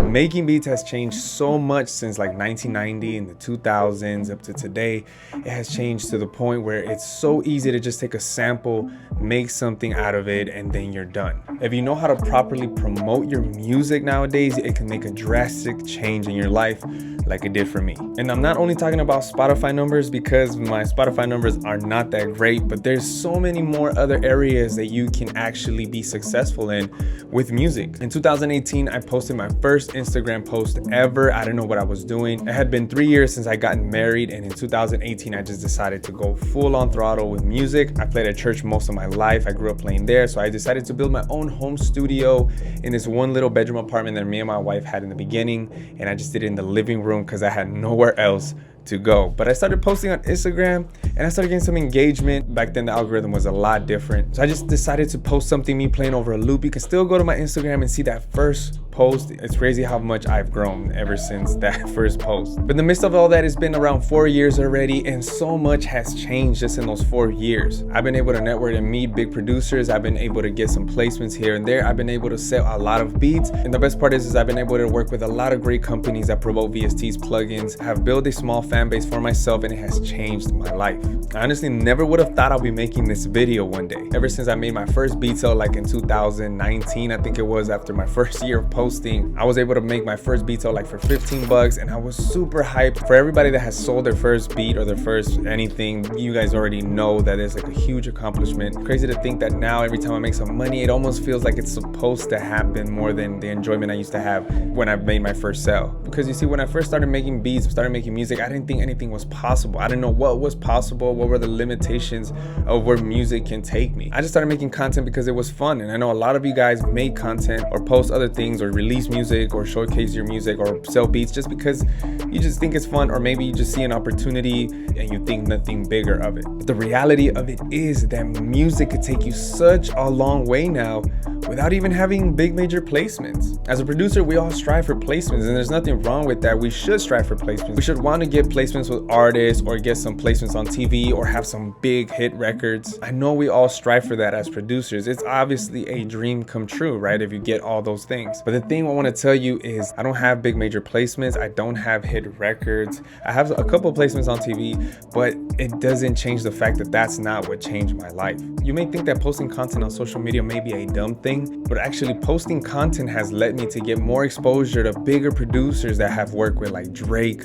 Making beats has changed so much since like 1990 and the 2000s up to today. It has changed to the point where it's so easy to just take a sample, make something out of it, and then you're done. If you know how to properly promote your music nowadays, it can make a drastic change in your life like it did for me. And I'm not only talking about Spotify numbers, because my Spotify numbers are not that great, but there's so many more other areas that you can actually be successful in with music. In 2018, I posted my first Instagram post ever. I didn't know what I was doing. It had been 3 years since I gotten married, and in 2018, I just decided to go full on throttle with music. I played at church most of my life. I grew up playing there, so I decided to build my own home studio in this one little bedroom apartment that me and my wife had in the beginning, and I just did it in the living room because I had nowhere else to go. But I started posting on Instagram and I started getting some engagement. Back then the algorithm was a lot different, so I just decided to post something, me playing over a loop. You can still go to my Instagram and see that first post. It's crazy how much I've grown ever since that first post. But in the midst of all that, it's been around 4 years already, and so much has changed just in those 4 years. I've been able to network and meet big producers. I've been able to get some placements here and there. I've been able to sell a lot of beats, and the best part is I've been able to work with a lot of great companies that promote VST's plugins. I have built a small fan base for myself, and it has changed my life. I honestly never would have thought I'll be making this video one day. Ever since I made my first beat sale, like in 2019, I think it was, after my first year of posting, I was able to make my first beat sale like for 15 bucks, and I was super hyped. For everybody that has sold their first beat or their first anything, you guys already know that it's like a huge accomplishment. Crazy to think that now every time I make some money, it almost feels like it's supposed to happen more than the enjoyment I used to have when I made my first sale. Because you see, when I first started making beats, started making music, I didn't think anything was possible. I didn't know what was possible, what were the limitations of where music can take me. I just started making content because it was fun, and I know a lot of you guys make content or post other things or release music or showcase your music or sell beats just because you just think it's fun, or maybe you just see an opportunity and you think nothing bigger of it. But the reality of it is that music could take you such a long way now without even having big major placements. As a producer, we all strive for placements, and there's nothing wrong with that. We should strive for placements. We should want to get placements with artists or get some placements on TV or have some big hit records. I know we all strive for that as producers. It's obviously a dream come true, right? If you get all those things. But the thing I want to tell you is I don't have big major placements. I don't have hit records. I have a couple placements on TV, but it doesn't change the fact that that's not what changed my life. You may think that posting content on social media may be a dumb thing, but actually posting content has led me to get more exposure to bigger producers that have worked with, like Drake,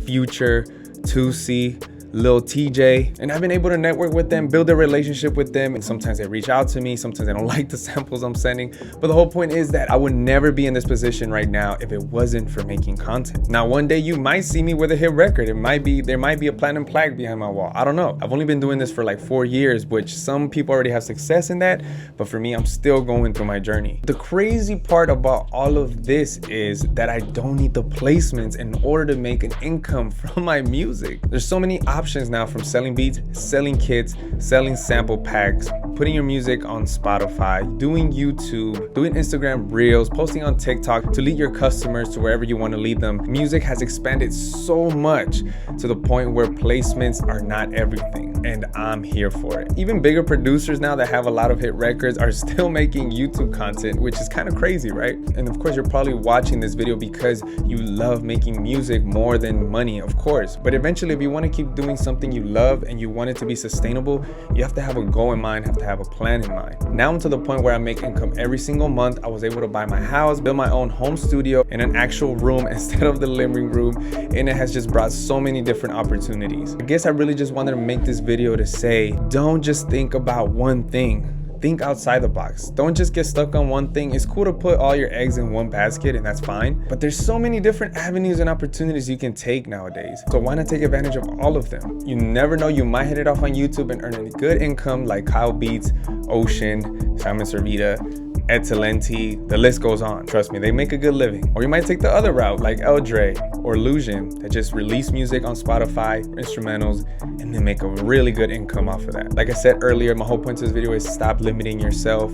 Future, 2C, Lil TJ, and I've been able to network with them, build a relationship with them, and sometimes they reach out to me, sometimes they don't like the samples I'm sending, but the whole point is that I would never be in this position right now if it wasn't for making content. Now, one day you might see me with a hit record. There might be a platinum plaque behind my wall. I don't know. I've only been doing this for like 4 years, which some people already have success in that, but for me, I'm still going through my journey. The crazy part about all of this is that I don't need the placements in order to make an income from my music. There's so many options now, from selling beats, selling kits, selling sample packs, putting your music on Spotify, doing YouTube, doing Instagram Reels, posting on TikTok to lead your customers to wherever you want to lead them. Music has expanded so much to the point where placements are not everything, and I'm here for it. Even bigger producers now that have a lot of hit records are still making YouTube content, which is kind of crazy, right? And of course, you're probably watching this video because you love making music more than money, of course. But eventually, if you want to keep doing something you love and you want it to be sustainable, you have to have a goal in mind, have to have a plan in mind. Now I'm to the point where I make income every single month. I was able to buy my house, build my own home studio in an actual room instead of the living room, and it has just brought so many different opportunities. I guess I really just wanted to make this video to say, don't just think about one thing. Think outside the box. Don't just get stuck on one thing. It's cool to put all your eggs in one basket, and that's fine, but there's so many different avenues and opportunities you can take nowadays. So why not take advantage of all of them? You never know, you might hit it off on YouTube and earn a good income like Kyle Beats, Ocean, Simon Servita, Ed Talenti, the list goes on. Trust me, they make a good living. Or you might take the other route like Eldre or Illusion that just release music on Spotify, instrumentals, and then make a really good income off of that. Like I said earlier, my whole point to this video is stop limiting yourself.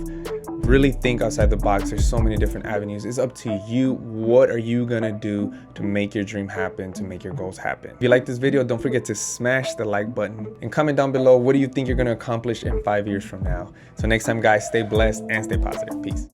Really think outside the box. There's so many different avenues. It's up to you. What are you gonna do to make your dream happen, to make your goals happen? If you like this video, don't forget to smash the like button and comment down below, what do you think you're gonna accomplish in 5 years from now? So next time, guys, stay blessed and stay positive. Peace.